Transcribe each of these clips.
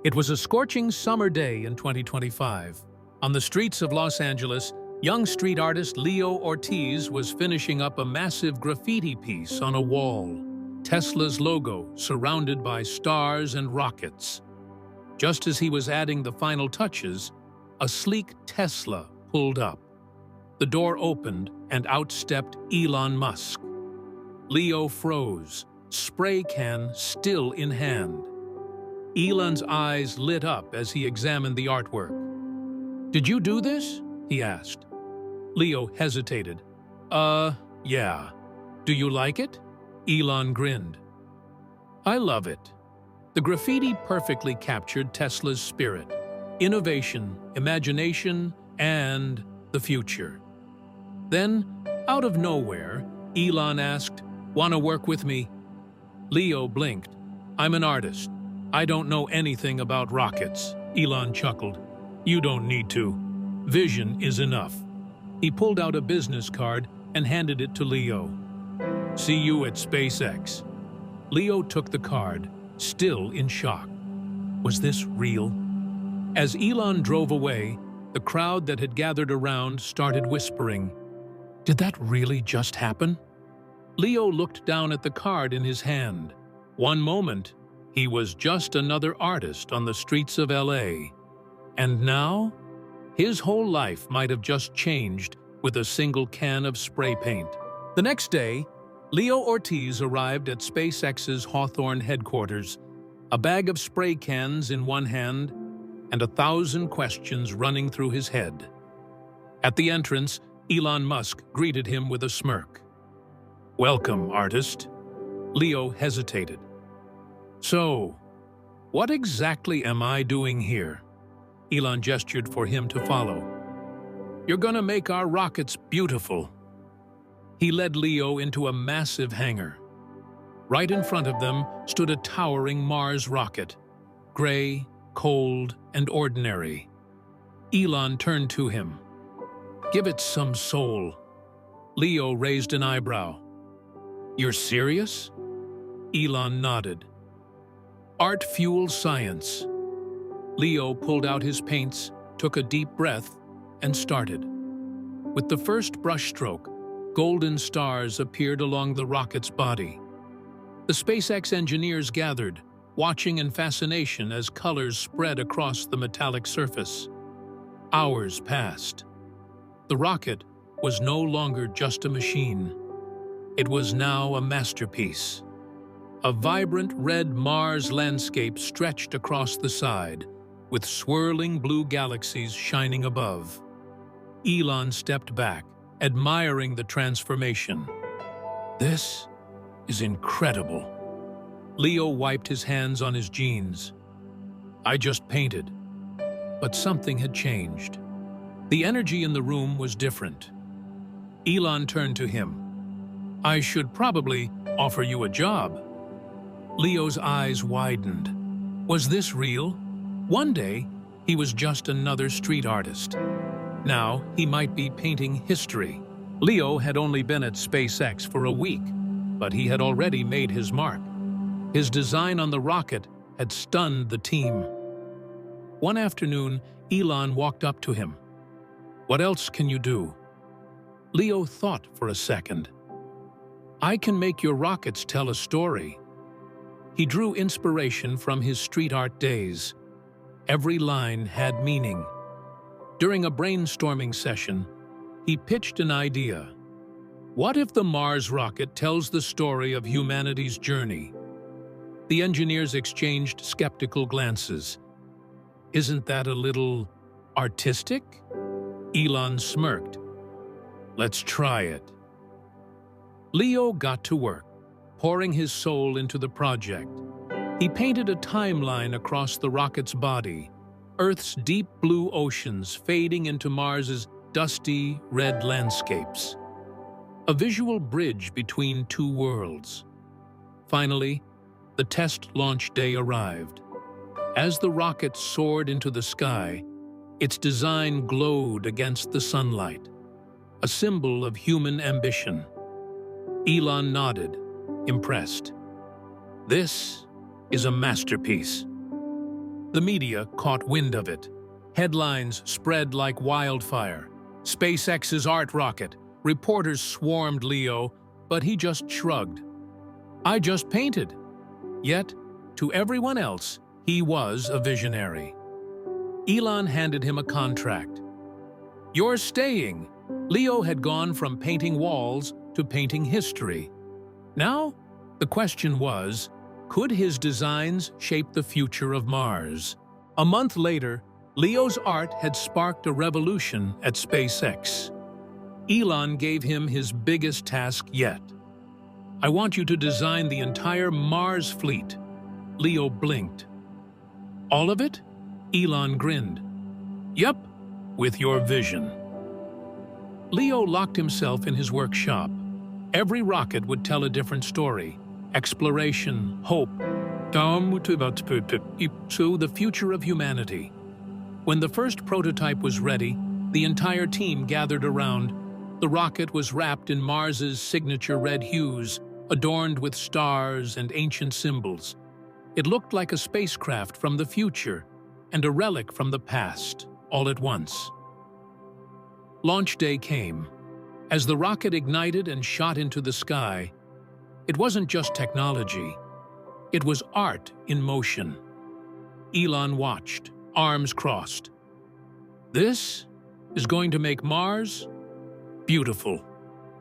It was a scorching summer day in 2025. On the streets of Los Angeles, young street artist Leo Ortiz was finishing up a massive graffiti piece on a wall, Tesla's logo surrounded by stars and rockets. Just as he was adding the final touches, a sleek Tesla pulled up. The door opened and out stepped Elon Musk. Leo froze, spray can still in hand. Elon's eyes lit up as he examined the artwork. "Did you do this?" he asked. Leo hesitated. Yeah. Do you like it?" Elon grinned. "I love it." The graffiti perfectly captured Tesla's spirit, innovation, imagination, and the future. Then, out of nowhere, Elon asked, "Want to work with me?" Leo blinked. "I'm an artist. I don't know anything about rockets." Elon chuckled. "You don't need to. Vision is enough." He pulled out a business card and handed it to Leo. "See you at SpaceX." Leo took the card, still in shock. Was this real? As Elon drove away, the crowd that had gathered around started whispering, "Did that really just happen?" Leo looked down at the card in his hand. One moment, he was just another artist on the streets of LA. And now, his whole life might have just changed with a single can of spray paint. The next day, Leo Ortiz arrived at SpaceX's Hawthorne headquarters, a bag of spray cans in one hand and 1,000 questions running through his head. At the entrance, Elon Musk greeted him with a smirk. "Welcome, artist." Leo hesitated. "So, what exactly am I doing here?" Elon gestured for him to follow. "You're gonna make our rockets beautiful." He led Leo into a massive hangar. Right in front of them stood a towering Mars rocket, gray, cold, and ordinary. Elon turned to him. "Give it some soul." Leo raised an eyebrow. "You're serious?" Elon nodded. "Art fuels science." Leo pulled out his paints, took a deep breath, and started. With the first brushstroke, golden stars appeared along the rocket's body. The SpaceX engineers gathered, watching in fascination as colors spread across the metallic surface. Hours passed. The rocket was no longer just a machine. It was now a masterpiece. A vibrant red Mars landscape stretched across the side, with swirling blue galaxies shining above. Elon stepped back, admiring the transformation. "This is incredible." Leo wiped his hands on his jeans. "I just painted." But something had changed. The energy in the room was different. Elon turned to him. "I should probably offer you a job." Leo's eyes widened. Was this real? One day, he was just another street artist. Now, he might be painting history. Leo had only been at SpaceX for a week, but he had already made his mark. His design on the rocket had stunned the team. One afternoon, Elon walked up to him. "What else can you do?" Leo thought for a second. "I can make your rockets tell a story." He drew inspiration from his street art days. Every line had meaning. During a brainstorming session, he pitched an idea. What if the Mars rocket tells the story of humanity's journey? The engineers exchanged skeptical glances. "Isn't that a little artistic?" Elon smirked. "Let's try it." Leo got to work, pouring his soul into the project. He painted a timeline across the rocket's body, Earth's deep blue oceans fading into Mars's dusty red landscapes. A visual bridge between two worlds. Finally, the test launch day arrived. As the rocket soared into the sky, its design glowed against the sunlight, a symbol of human ambition. Elon nodded, impressed. "This is a masterpiece." The media caught wind of it. Headlines spread like wildfire. SpaceX's art rocket. Reporters swarmed Leo, but he just shrugged. "I just painted." Yet, to everyone else, he was a visionary. Elon handed him a contract. "You're staying." Leo had gone from painting walls to painting history. Now, the question was, could his designs shape the future of Mars? A month later, Leo's art had sparked a revolution at SpaceX. Elon gave him his biggest task yet. "I want you to design the entire Mars fleet." Leo blinked. "All of it?" Elon grinned. "Yep, with your vision." Leo locked himself in his workshop. Every rocket would tell a different story. Exploration, hope, so the future of humanity. When the first prototype was ready, the entire team gathered around. The rocket was wrapped in Mars's signature red hues, adorned with stars and ancient symbols. It looked like a spacecraft from the future and a relic from the past, all at once. Launch day came. As the rocket ignited and shot into the sky, it wasn't just technology. It was art in motion. Elon watched, arms crossed. "This is going to make Mars beautiful."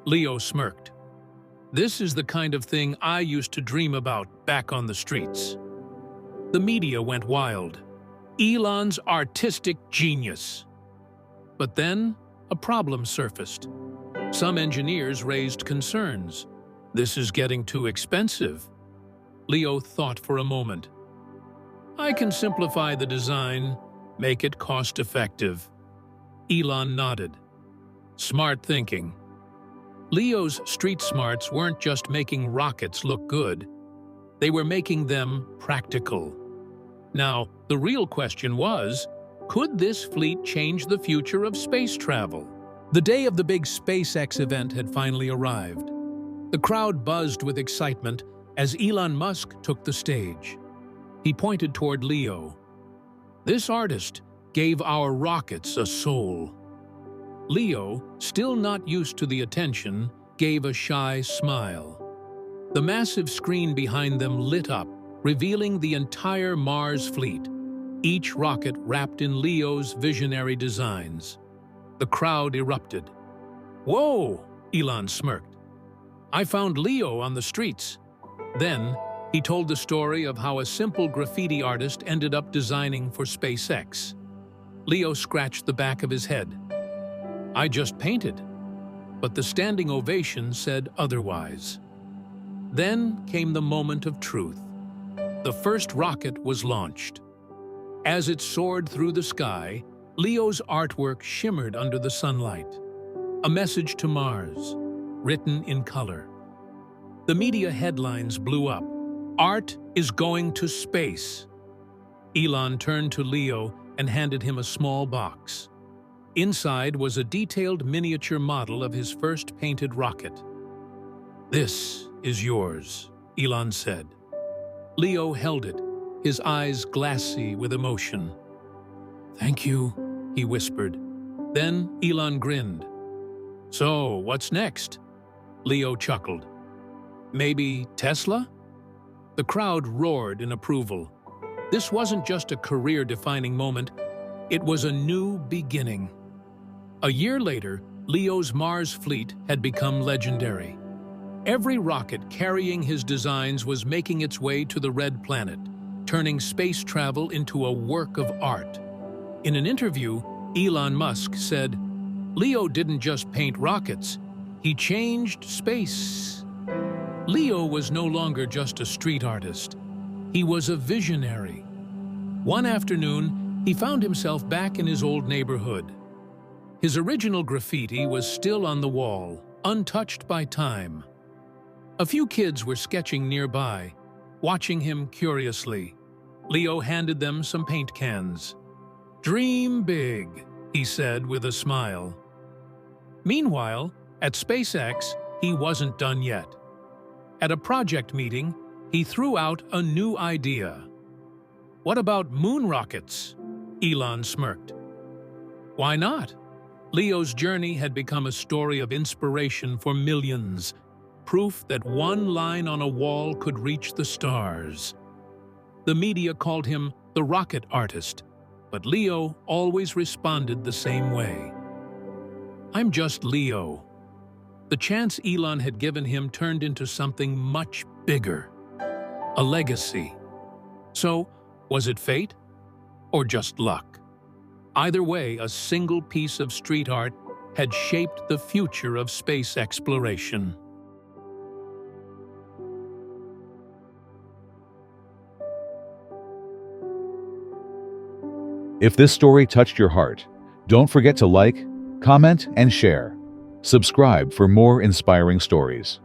Leo smirked. "This is the kind of thing I used to dream about back on the streets." The media went wild. Elon's artistic genius. But then, a problem surfaced. Some engineers raised concerns. "This is getting too expensive." Leo thought for a moment. "I can simplify the design, make it cost-effective." Elon nodded. Smart thinking. Leo's street smarts weren't just making rockets look good. They were making them practical. Now, the real question was, could this fleet change the future of space travel? The day of the big SpaceX event had finally arrived. The crowd buzzed with excitement as Elon Musk took the stage. He pointed toward Leo. "This artist gave our rockets a soul." Leo, still not used to the attention, gave a shy smile. The massive screen behind them lit up, revealing the entire Mars fleet, each rocket wrapped in Leo's visionary designs. The crowd erupted. "Whoa!" Elon smirked. "I found Leo on the streets." Then, he told the story of how a simple graffiti artist ended up designing for SpaceX. Leo scratched the back of his head. "I just painted." But the standing ovation said otherwise. Then came the moment of truth. The first rocket was launched. As it soared through the sky, Leo's artwork shimmered under the sunlight. A message to Mars, written in color. The media headlines blew up. "Art is going to space." Elon turned to Leo and handed him a small box. Inside was a detailed miniature model of his first painted rocket. "This is yours," Elon said. Leo held it, his eyes glassy with emotion. "Thank you," he whispered. Then Elon grinned. "So, what's next?" Leo chuckled. "Maybe Tesla?" The crowd roared in approval. This wasn't just a career-defining moment, it was a new beginning. A year later, Leo's Mars fleet had become legendary. Every rocket carrying his designs was making its way to the Red Planet, turning space travel into a work of art. In an interview, Elon Musk said, "Leo didn't just paint rockets, he changed space." Leo was no longer just a street artist. He was a visionary. One afternoon, he found himself back in his old neighborhood. His original graffiti was still on the wall, untouched by time. A few kids were sketching nearby, watching him curiously. Leo handed them some paint cans. "Dream big," he said with a smile. Meanwhile, at SpaceX, he wasn't done yet. At a project meeting, he threw out a new idea. What about moon rockets? Elon smirked. Why not? Leo's journey had become a story of inspiration for millions, proof that one line on a wall could reach the stars. The media called him the rocket artist, but Leo always responded the same way. I'm just Leo. The chance Elon had given him turned into something much bigger, a legacy. So, was it fate or just luck? Either way, a single piece of street art had shaped the future of space exploration. If this story touched your heart, don't forget to like, comment, and share. Subscribe for more inspiring stories.